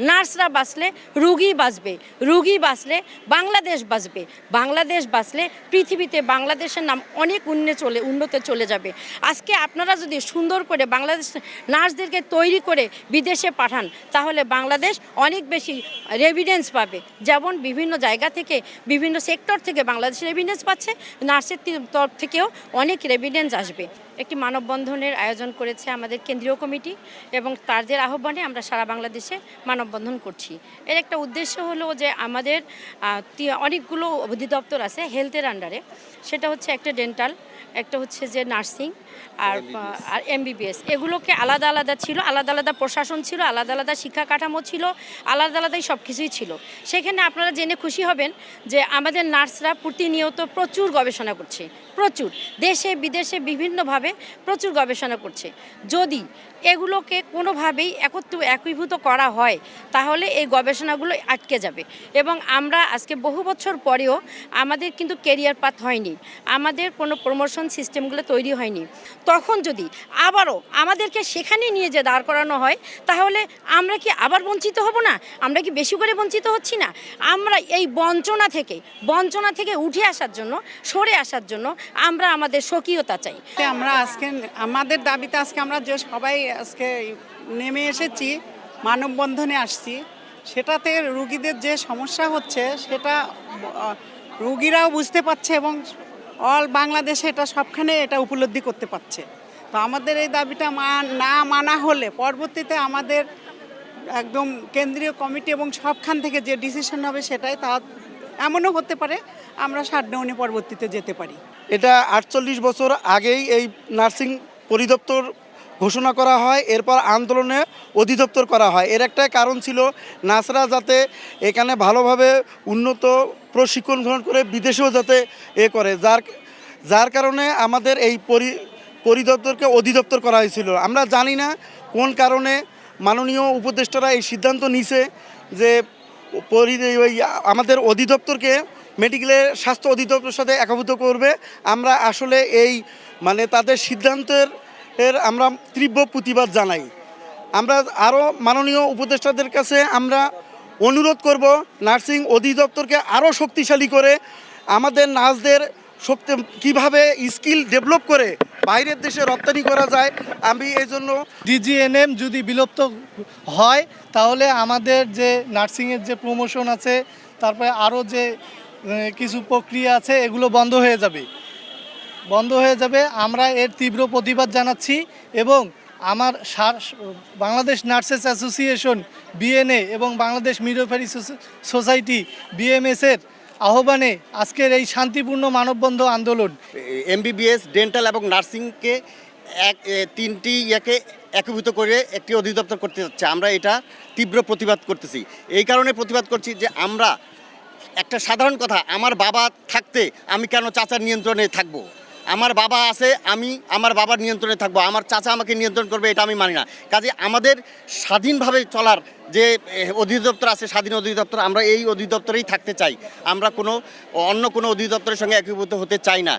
নার্সরা বাঁচলে রুগী বাঁচবে, রুগী বাঁচলে বাংলাদেশ বাঁচবে, বাংলাদেশ বাঁচলে পৃথিবীতে বাংলাদেশের নাম অনেক উন্নতে চলে যাবে। আজকে আপনারা যদি সুন্দর করে বাংলাদেশ নার্সদেরকে তৈরি করে বিদেশে পাঠান তাহলে বাংলাদেশ অনেক বেশি রেভিডেন্স পাবে। যেমন বিভিন্ন জায়গা থেকে বিভিন্ন সেক্টর থেকে বাংলাদেশ রেভিডেন্স পাচ্ছে, নার্সের তরফ থেকেও অনেক রেভিডেন্স আসবে। একটি মানববন্ধনের আয়োজন করেছে আমাদের কেন্দ্রীয় কমিটি এবং তাদের আহ্বানে আমরা সারা বাংলাদেশে মানববন্ধন করছি। এর একটা উদ্দেশ্য হলো যে আমাদের অনেকগুলো অধিদপ্তর আছে হেলথের আন্ডারে, সেটা হচ্ছে একটা ডেন্টাল, একটা হচ্ছে যে নার্সিং আর এমবিবিএস। এগুলোকে আলাদা আলাদা ছিল, আলাদা আলাদা প্রশাসন ছিল, আলাদা আলাদা শিক্ষা কাঠামো ছিল, আলাদা আলাদাই সব কিছুই ছিল। সেখানে আপনারা জেনে খুশি হবেন যে আমাদের নার্সরা প্রতিনিয়ত প্রচুর গবেষণা করছে, প্রচুর দেশে বিদেশে বিভিন্নভাবে প্রচুর গবেষণা করছে। যদি এগুলোকে কোনোভাবেই একীভূত করা হয় তাহলে এই গবেষণাগুলো আটকে যাবে এবং আমরা আজকে বহু বছর পরেও আমাদের কিন্তু কেরিয়ার পাথ হয়নি, আমাদের কোনো প্রমোশন সিস্টেমগুলো তৈরি হয়নি। তখন যদি আবারও আমাদেরকে সেখানে নিয়ে যে দাঁড় করানো হয় তাহলে আমরা কি আবার বঞ্চিত হব না? আমরা কি বেশি করে বঞ্চিত হচ্ছি না? আমরা এই বঞ্চনা থেকে উঠে আসার জন্য, সরে আসার জন্য আমরা আমাদের স্বকীয়তা চাই। আমরা আজকে আমাদের দাবিতে আজকে আমরা যে সবাই আজকে নেমে এসেছি, মানববন্ধনে আসছি, সেটাতে রুগীদের যে সমস্যা হচ্ছে সেটা রুগীরাও বুঝতে পারছে এবং অল বাংলাদেশে এটা সবখানে এটা উপলব্ধি করতে পারছে। তো আমাদের এই দাবিটা না মানা হলে পরবর্তীতে আমাদের একদম কেন্দ্রীয় কমিটি এবং সবখান থেকে যে ডিসিশন হবে সেটাই তা এমনও হতে পারে আমরা শাটডাউনে পরবর্তীতে যেতে পারি। এটা 48 বছর আগেই এই নার্সিং পরিদপ্তর ঘোষণা করা হয়, এরপর আন্দোলনে অধিদপ্তর করা হয়। এর একটা কারণ ছিল নার্সরা যাতে এখানে ভালোভাবে উন্নত প্রশিক্ষণ গ্রহণ করে বিদেশেও যাতে করে, যার কারণে আমাদের এই পরিদপ্তরকে অধিদপ্তর করা হয়েছিল। আমরা জানি না কোন কারণে মাননীয় উপদেষ্টারা এই সিদ্ধান্ত নিছে যে আমাদের অধিদপ্তরকে মেডিকেলের স্বাস্থ্য অধিদপ্তরের সাথে একীভূত করবে। আমরা আসলে এই তাদের সিদ্ধান্তের আমরা তীব্র প্রতিবাদ জানাই। আমরা আরও মাননীয় উপদেষ্টাদের কাছে আমরা অনুরোধ করব নার্সিং অধিদপ্তরকে আরও শক্তিশালী করে আমাদের নার্সদের কীভাবে স্কিল ডেভেলপ করে বাইরের দেশে রপ্তানি করা যায়। আমি এই জন্য ডিজিএনএম যদি বিলুপ্ত হয় তাহলে আমাদের যে নার্সিংয়ের যে প্রমোশন আছে, তারপরে আরও যে কিছু প্রক্রিয়া আছে এগুলো বন্ধ হয়ে যাবে। আমরা এর তীব্র প্রতিবাদ জানাচ্ছি এবং আমার বাংলাদেশ নার্সেস অ্যাসোসিয়েশন বিএনএ এবং বাংলাদেশ মিডওয়াইফারি সোসাইটি বিএমএসের আহ্বানে আজকের এই শান্তিপূর্ণ মানববন্ধন আন্দোলন। এমবিবিএস, ডেন্টাল এবং নার্সিংকে তিনটি একীভূত করে একটি অধিদপ্তর করতে যাচ্ছে। আমরা এটা তীব্র প্রতিবাদ করতেছি। এই কারণে প্রতিবাদ করছি যে আমরা একটা সাধারণ কথা, আমার বাবা থাকতে আমি কেন চাচার নিয়ন্ত্রণে থাকবো? আমার বাবা আছে, আমি আমার বাবার নিয়ন্ত্রণে থাকবো, আমার চাচা আমাকে নিয়ন্ত্রণ করবে, এটা আমি মানি না। কাজে আমাদের স্বাধীনভাবে চলার যে অধিদপ্তর আছে, স্বাধীন অধিদপ্তর, আমরা এই অধিদপ্তরেই থাকতে চাই। আমরা অন্য কোনো অধিদপ্তরের সঙ্গে একীভূত হতে চাই না।